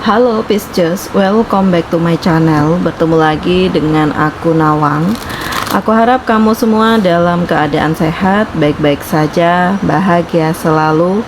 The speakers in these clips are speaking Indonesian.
Halo Pisces, welcome back to my channel. Bertemu lagi dengan aku Nawang. Aku harap kamu semua dalam keadaan sehat, baik-baik saja, bahagia selalu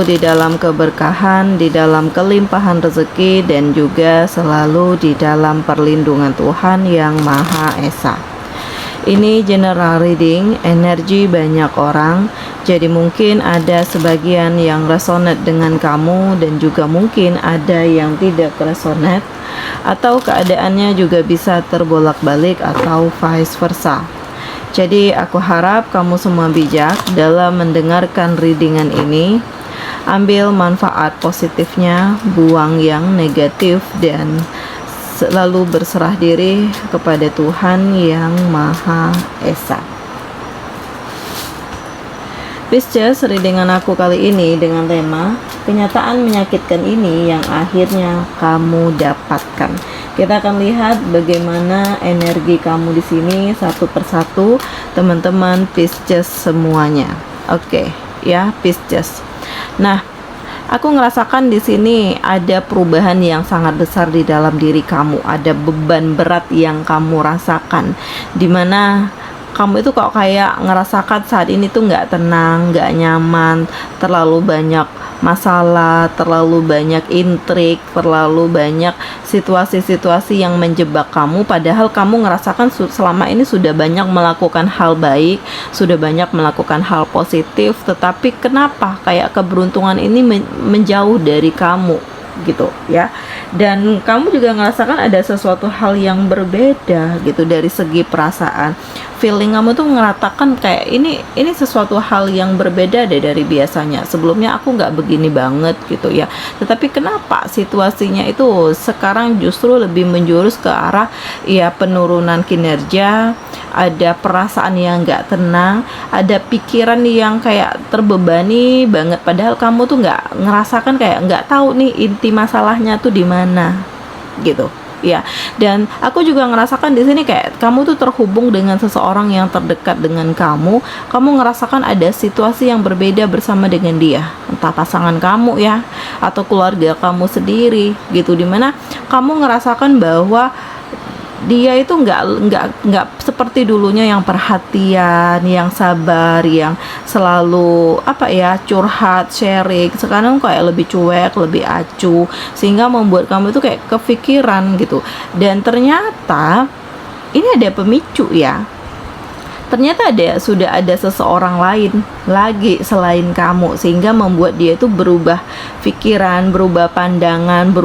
di dalam keberkahan, di dalam kelimpahan rezeki, dan juga selalu di dalam perlindungan Tuhan Yang Maha Esa. Ini general reading, energi banyak orang, jadi mungkin ada sebagian yang resonate dengan kamu dan juga mungkin ada yang tidak resonate, atau keadaannya juga bisa terbolak-balik atau vice versa. Jadi aku harap kamu semua bijak dalam mendengarkan readingan ini. Ambil manfaat positifnya, buang yang negatif, dan selalu berserah diri kepada Tuhan Yang Maha Esa. Pisces, readingan aku kali ini dengan tema kenyataan menyakitkan ini yang akhirnya kamu dapatkan. Kita akan lihat bagaimana energi kamu di sini satu persatu, teman-teman Pisces semuanya. Oke, ya Pisces. Nah, aku ngerasakan di sini ada perubahan yang sangat besar di dalam diri kamu. Ada beban berat yang kamu rasakan, dimana kamu itu kok kayak ngerasakan saat ini tuh nggak tenang, nggak nyaman, terlalu banyak masalah, terlalu banyak intrik, terlalu banyak situasi-situasi yang menjebak kamu. Padahal kamu ngerasakan selama ini sudah banyak melakukan hal baik, sudah banyak melakukan hal positif, tetapi kenapa kayak keberuntungan ini menjauh dari kamu gitu ya. Dan kamu juga ngerasakan ada sesuatu hal yang berbeda gitu dari segi perasaan. Feeling kamu tuh ngeratakan kayak ini sesuatu hal yang berbeda deh dari biasanya. Sebelumnya aku nggak begini banget gitu ya. Tetapi kenapa situasinya itu sekarang justru lebih menjurus ke arah ya penurunan kinerja, ada perasaan yang nggak tenang, ada pikiran yang kayak terbebani banget. Padahal kamu tuh nggak ngerasakan, kayak nggak tahu nih inti masalahnya tuh di mana gitu ya. Dan aku juga ngerasakan di sini kayak kamu tuh terhubung dengan seseorang yang terdekat dengan kamu. Kamu ngerasakan ada situasi yang berbeda bersama dengan dia, entah pasangan kamu ya atau keluarga kamu sendiri gitu, dimana kamu ngerasakan bahwa dia itu nggak seperti dulunya yang perhatian, yang sabar, yang selalu curhat, sharing. Sekarang kayak lebih cuek, lebih acuh, sehingga membuat kamu itu kayak kepikiran gitu. Dan ternyata ini ada pemicu ya. Ternyata sudah ada seseorang lain lagi selain kamu, sehingga membuat dia itu berubah pikiran, berubah pandangan,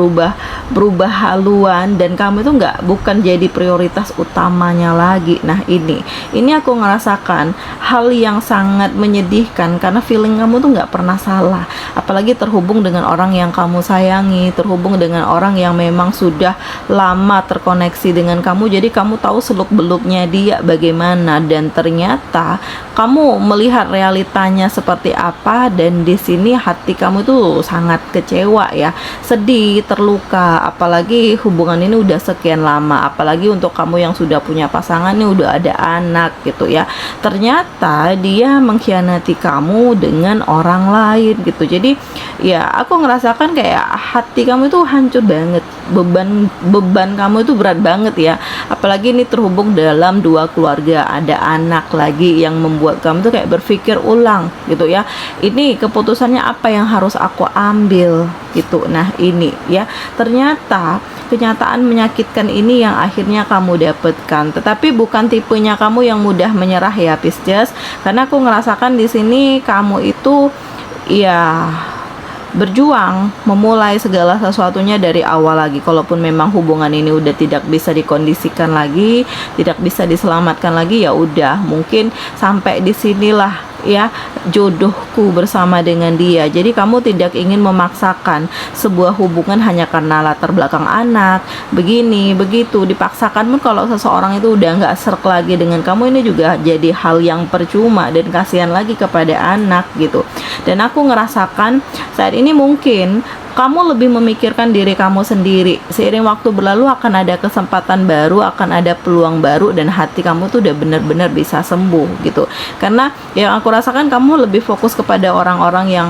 berubah haluan, dan kamu itu bukan jadi prioritas utamanya lagi. Nah ini aku ngerasakan hal yang sangat menyedihkan, karena feeling kamu tuh nggak pernah salah, apalagi terhubung dengan orang yang kamu sayangi, terhubung dengan orang yang memang sudah lama terkoneksi dengan kamu. Jadi kamu tahu seluk-beluknya dia bagaimana, dan ternyata kamu melihat realitanya seperti apa. Dan di sini hati kamu tuh sangat kecewa ya, sedih, terluka, apalagi hubungan ini udah sekian lama, apalagi untuk kamu yang sudah punya pasangan nih, udah ada anak gitu ya. Ternyata dia mengkhianati kamu dengan orang lain gitu. Jadi ya aku ngerasakan kayak hati kamu itu hancur banget, beban kamu itu berat banget ya. Apalagi ini terhubung dalam dua keluarga, ada anak lagi, yang membuat kamu tuh kayak berpikir ulang gitu ya. Ini keputusannya apa yang harus aku ambil gitu. Nah ini ya, ternyata kenyataan menyakitkan ini yang akhirnya kamu dapatkan. Tetapi bukan tipenya kamu yang mudah menyerah ya Pisces, karena aku ngerasakan di sini kamu itu ya berjuang memulai segala sesuatunya dari awal lagi. Kalaupun memang hubungan ini udah tidak bisa dikondisikan lagi, tidak bisa diselamatkan lagi, ya udah, mungkin sampai di sinilah ya jodohku bersama dengan dia. Jadi kamu tidak ingin memaksakan sebuah hubungan hanya karena latar belakang anak, begini begitu, dipaksakan pun kalau seseorang itu udah nggak serk lagi dengan kamu, ini juga jadi hal yang percuma dan kasihan lagi kepada anak gitu. Dan aku ngerasakan saat ini mungkin kamu lebih memikirkan diri kamu sendiri. Seiring waktu berlalu akan ada kesempatan baru, akan ada peluang baru, dan hati kamu tuh udah benar-benar bisa sembuh gitu. Karena yang aku rasakan kamu lebih fokus kepada orang-orang yang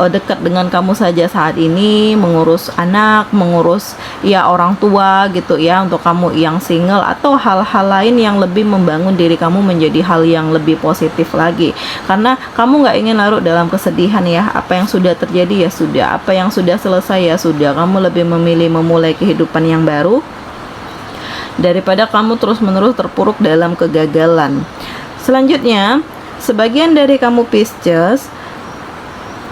dekat dengan kamu saja saat ini, mengurus anak, mengurus ya orang tua gitu ya, untuk kamu yang single, atau hal-hal lain yang lebih membangun diri kamu menjadi hal yang lebih positif lagi. Karena kamu nggak ingin larut dalam kesedihan ya. Apa yang sudah terjadi ya sudah, apa yang sudah selesai ya sudah. Kamu lebih memilih memulai kehidupan yang baru daripada kamu terus-menerus terpuruk dalam kegagalan. Selanjutnya, sebagian dari kamu Pisces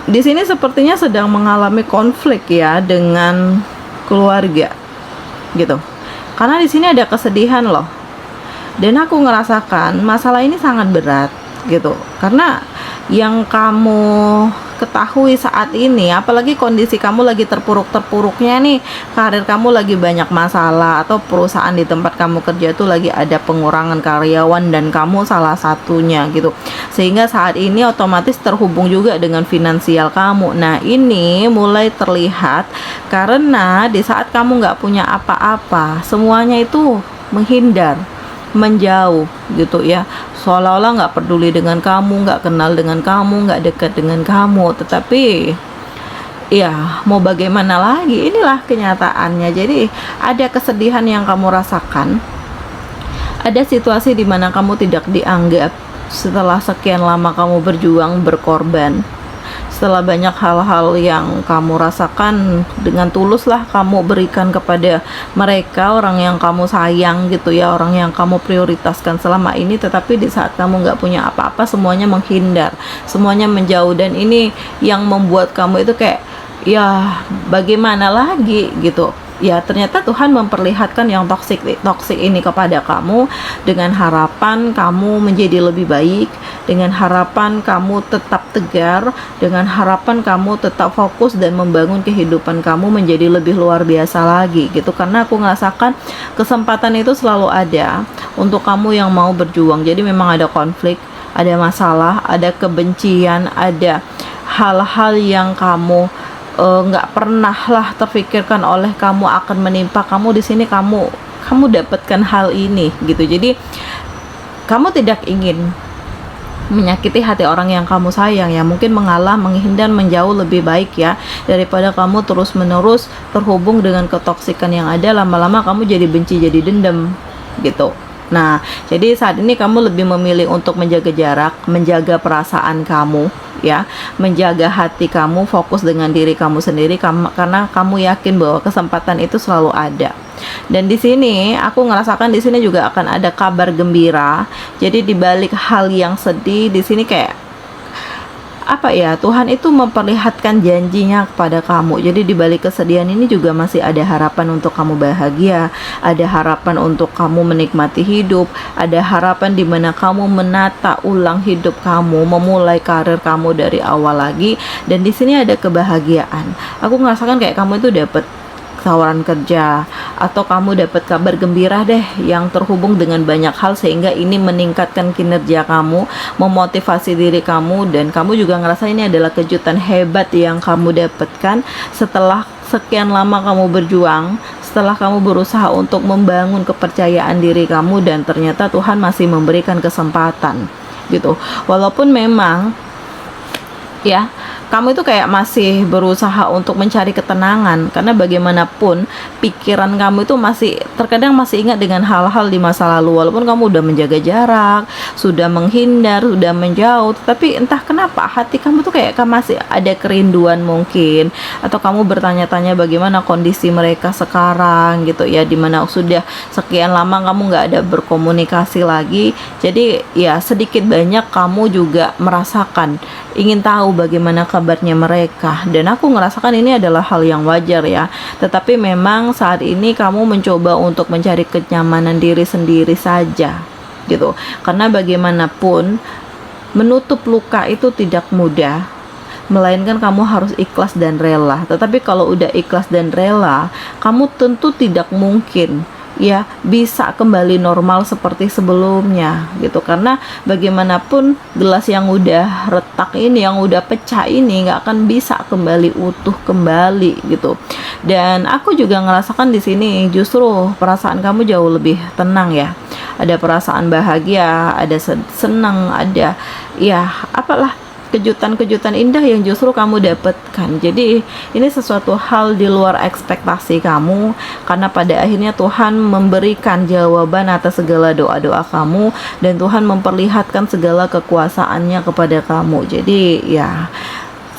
di sini sepertinya sedang mengalami konflik ya dengan keluarga gitu. Karena di sini ada kesedihan loh. Dan aku ngerasakan masalah ini sangat berat gitu. Karena yang kamu ketahui saat ini, apalagi kondisi kamu lagi terpuruk-terpuruknya nih, karir kamu lagi banyak masalah, atau perusahaan di tempat kamu kerja tuh lagi ada pengurangan karyawan dan kamu salah satunya gitu, sehingga saat ini otomatis terhubung juga dengan finansial kamu. Nah ini mulai terlihat karena di saat kamu nggak punya apa-apa, semuanya itu menghindar, menjauh gitu ya, seolah-olah nggak peduli dengan kamu, nggak kenal dengan kamu, nggak dekat dengan kamu. Tetapi ya mau bagaimana lagi, inilah kenyataannya. Jadi ada kesedihan yang kamu rasakan, ada situasi di mana kamu tidak dianggap setelah sekian lama kamu berjuang, berkorban. Setelah banyak hal-hal yang kamu rasakan, dengan tulus lah kamu berikan kepada mereka, orang yang kamu sayang gitu ya, orang yang kamu prioritaskan selama ini. Tetapi di saat kamu nggak punya apa-apa, semuanya menghindar, semuanya menjauh. Dan ini yang membuat kamu itu kayak ya bagaimana lagi gitu ya. Ternyata Tuhan memperlihatkan yang toksik ini kepada kamu dengan harapan kamu menjadi lebih baik, dengan harapan kamu tetap tegar, dengan harapan kamu tetap fokus dan membangun kehidupan kamu menjadi lebih luar biasa lagi gitu. Karena aku ngerasakan kesempatan itu selalu ada untuk kamu yang mau berjuang. Jadi memang ada konflik, ada masalah, ada kebencian, ada hal-hal yang kamu nggak pernah lah terfikirkan oleh kamu akan menimpa kamu. Di sini kamu dapatkan hal ini gitu. Jadi kamu tidak ingin menyakiti hati orang yang kamu sayang ya, mungkin mengalah, menghindar, menjauh lebih baik ya, daripada kamu terus-menerus terhubung dengan ketoksikan yang ada. Lama-lama kamu jadi benci, jadi dendam gitu. Nah, jadi saat ini kamu lebih memilih untuk menjaga jarak, menjaga perasaan kamu ya, menjaga hati kamu, fokus dengan diri kamu sendiri, karena kamu yakin bahwa kesempatan itu selalu ada. Dan di sini aku ngerasakan di sini juga akan ada kabar gembira. Jadi di balik hal yang sedih, di sini kayak apa ya, Tuhan itu memperlihatkan janjinya kepada kamu. Jadi di balik kesedihan ini juga masih ada harapan untuk kamu bahagia, ada harapan untuk kamu menikmati hidup, ada harapan di mana kamu menata ulang hidup kamu, memulai karir kamu dari awal lagi. Dan di sini ada kebahagiaan. Aku merasakan kayak kamu itu dapat tawaran kerja, atau kamu dapat kabar gembira deh yang terhubung dengan banyak hal, sehingga ini meningkatkan kinerja kamu, memotivasi diri kamu, dan kamu juga ngerasa ini adalah kejutan hebat yang kamu dapatkan setelah sekian lama kamu berjuang, setelah kamu berusaha untuk membangun kepercayaan diri kamu, dan ternyata Tuhan masih memberikan kesempatan gitu. Walaupun memang ya kamu itu kayak masih berusaha untuk mencari ketenangan, karena bagaimanapun pikiran kamu itu terkadang masih ingat dengan hal-hal di masa lalu. Walaupun kamu udah menjaga jarak, sudah menghindar, sudah menjauh, tapi entah kenapa hati kamu tuh kayak masih ada kerinduan mungkin, atau kamu bertanya-tanya bagaimana kondisi mereka sekarang gitu ya, dimana sudah sekian lama kamu nggak ada berkomunikasi lagi. Jadi ya sedikit banyak kamu juga merasakan ingin tahu bagaimana kabarnya mereka, dan aku ngerasakan ini adalah hal yang wajar ya. Tetapi memang saat ini kamu mencoba untuk mencari kenyamanan diri sendiri saja gitu, karena bagaimanapun menutup luka itu tidak mudah, melainkan kamu harus ikhlas dan rela. Tetapi kalau udah ikhlas dan rela, kamu tentu tidak mungkin ya bisa kembali normal seperti sebelumnya gitu. Karena bagaimanapun gelas yang udah retak ini, yang udah pecah ini nggak akan bisa kembali utuh kembali gitu. Dan aku juga ngerasakan di sini justru perasaan kamu jauh lebih tenang ya. Ada perasaan bahagia, ada senang, ada ya apalah kejutan-kejutan indah yang justru kamu dapatkan. Jadi ini sesuatu hal di luar ekspektasi kamu, karena pada akhirnya Tuhan memberikan jawaban atas segala doa-doa kamu, dan Tuhan memperlihatkan segala kekuasaannya kepada kamu. Jadi ya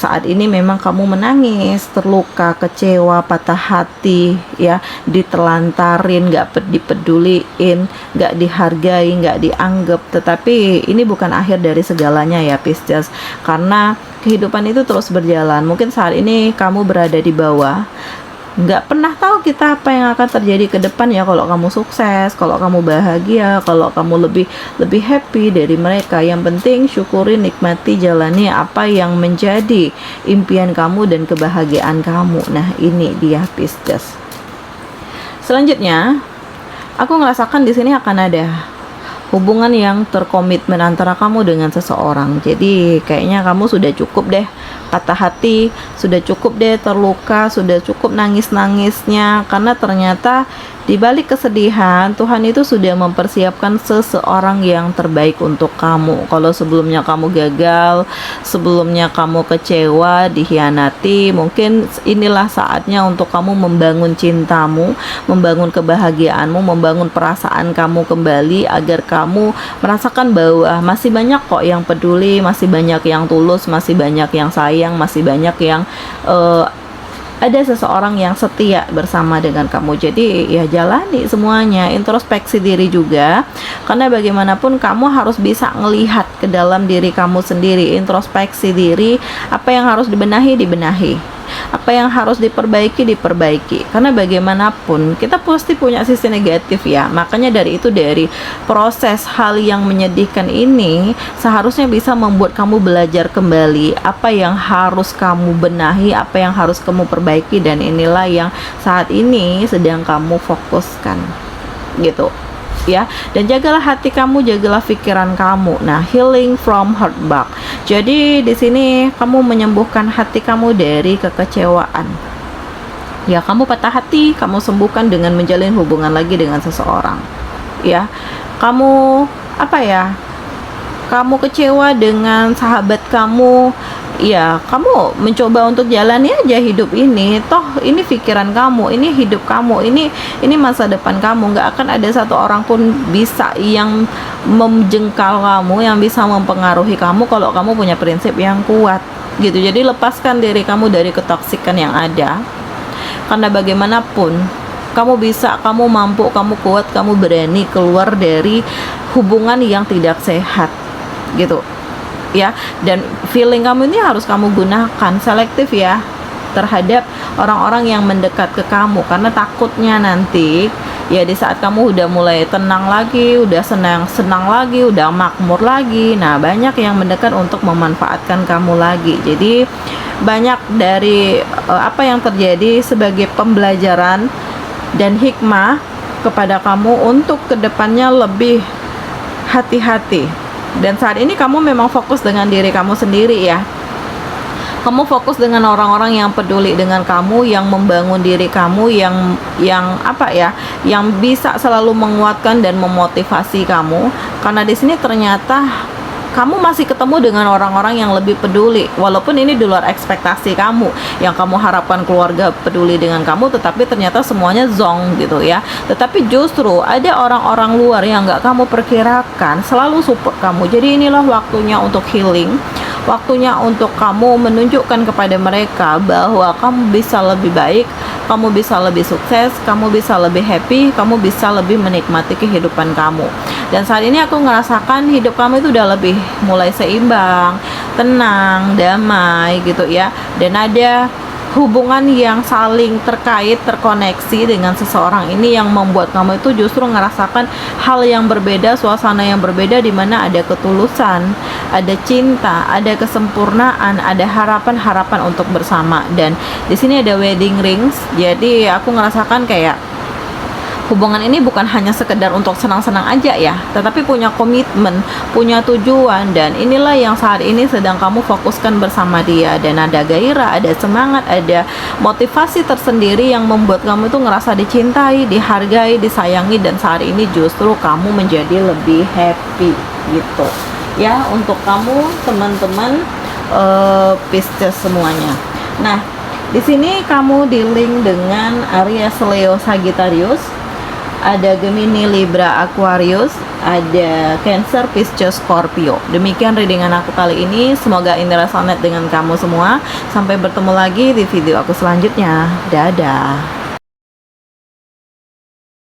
saat ini memang kamu menangis, terluka, kecewa, patah hati, ya, ditelantarin, gak dipeduliin, gak dihargai, gak dianggap. Tetapi ini bukan akhir dari segalanya ya Pisces, karena kehidupan itu terus berjalan. Mungkin saat ini kamu berada di bawah, nggak pernah tahu kita apa yang akan terjadi ke depan ya. Kalau kamu sukses, kalau kamu bahagia, kalau kamu lebih happy dari mereka. Yang penting syukuri, nikmati, jalani apa yang menjadi impian kamu dan kebahagiaan kamu. Nah ini dia Pisces. Selanjutnya aku ngerasakan di sini akan ada hubungan yang terkomitmen antara kamu dengan seseorang. Jadi kayaknya kamu sudah cukup deh patah hati, sudah cukup deh terluka, sudah cukup nangis-nangisnya, karena ternyata di balik kesedihan Tuhan itu sudah mempersiapkan seseorang yang terbaik untuk kamu. Kalau sebelumnya kamu gagal, sebelumnya kamu kecewa, dikhianati, mungkin inilah saatnya untuk kamu membangun cintamu, membangun kebahagiaanmu, membangun perasaan kamu kembali, agar kamu merasakan bahwa masih banyak kok yang peduli, masih banyak yang tulus, masih banyak yang sayang, masih banyak yang ada seseorang yang setia bersama dengan kamu. Jadi ya jalani semuanya, introspeksi diri juga, karena bagaimanapun kamu harus bisa ngelihat ke dalam diri kamu sendiri, introspeksi diri, apa yang harus dibenahi, apa yang harus diperbaiki, karena bagaimanapun kita pasti punya sisi negatif ya. Makanya dari proses hal yang menyedihkan ini seharusnya bisa membuat kamu belajar kembali apa yang harus kamu benahi, apa yang harus kamu perbaiki, dan inilah yang saat ini sedang kamu fokuskan gitu ya. Dan jagalah hati kamu, jagalah pikiran kamu. Nah, healing from heartbreak. Jadi di sini kamu menyembuhkan hati kamu dari kekecewaan. Ya, kamu patah hati, kamu sembuhkan dengan menjalin hubungan lagi dengan seseorang. Ya, kamu kamu kecewa dengan sahabat kamu, ya kamu mencoba untuk jalani aja hidup ini. Toh ini pikiran kamu, ini hidup kamu, ini masa depan kamu. Nggak akan ada satu orang pun bisa yang menjengkal kamu, yang bisa mempengaruhi kamu kalau kamu punya prinsip yang kuat gitu. Jadi lepaskan diri kamu dari ketoksikan yang ada, karena bagaimanapun kamu bisa, kamu mampu, kamu kuat, kamu berani keluar dari hubungan yang tidak sehat gitu ya. Dan feeling kamu ini harus kamu gunakan selektif ya terhadap orang-orang yang mendekat ke kamu, karena takutnya nanti ya di saat kamu udah mulai tenang lagi, udah senang lagi, udah makmur lagi, nah banyak yang mendekat untuk memanfaatkan kamu lagi. Jadi banyak dari apa yang terjadi sebagai pembelajaran dan hikmah kepada kamu untuk kedepannya lebih hati-hati. Dan saat ini kamu memang fokus dengan diri kamu sendiri ya. Kamu fokus dengan orang-orang yang peduli dengan kamu, yang membangun diri kamu, yang yang bisa selalu menguatkan dan memotivasi kamu. Karena di sini ternyata kamu masih ketemu dengan orang-orang yang lebih peduli, walaupun ini di luar ekspektasi kamu. Yang kamu harapkan keluarga peduli dengan kamu, tetapi ternyata semuanya zong gitu ya. Tetapi justru ada orang-orang luar yang nggak kamu perkirakan selalu support kamu. Jadi inilah waktunya untuk healing, waktunya untuk kamu menunjukkan kepada mereka bahwa kamu bisa lebih baik, kamu bisa lebih sukses, kamu bisa lebih happy, kamu bisa lebih menikmati kehidupan kamu. Dan saat ini aku ngerasakan hidup kamu itu udah lebih mulai seimbang, tenang, damai gitu ya. Dan ada hubungan yang saling terkait, terkoneksi dengan seseorang ini yang membuat kamu itu justru ngerasakan hal yang berbeda, suasana yang berbeda, di mana ada ketulusan, ada cinta, ada kesempurnaan, ada harapan-harapan untuk bersama. Dan di sini ada wedding rings. Jadi aku ngerasakan kayak hubungan ini bukan hanya sekedar untuk senang-senang aja ya, tetapi punya komitmen, punya tujuan, dan inilah yang saat ini sedang kamu fokuskan bersama dia. Dan ada gairah, ada semangat, ada motivasi tersendiri yang membuat kamu itu ngerasa dicintai, dihargai, disayangi, dan saat ini justru kamu menjadi lebih happy gitu ya untuk kamu teman-teman Pisces semuanya. Nah, di sini kamu di-link dengan Aries, Leo, Sagittarius, ada Gemini, Libra, Aquarius, ada Cancer, Pisces, Scorpio. Demikian readingan aku kali ini. Semoga ini resonate dengan kamu semua. Sampai bertemu lagi di video aku selanjutnya. Dadah.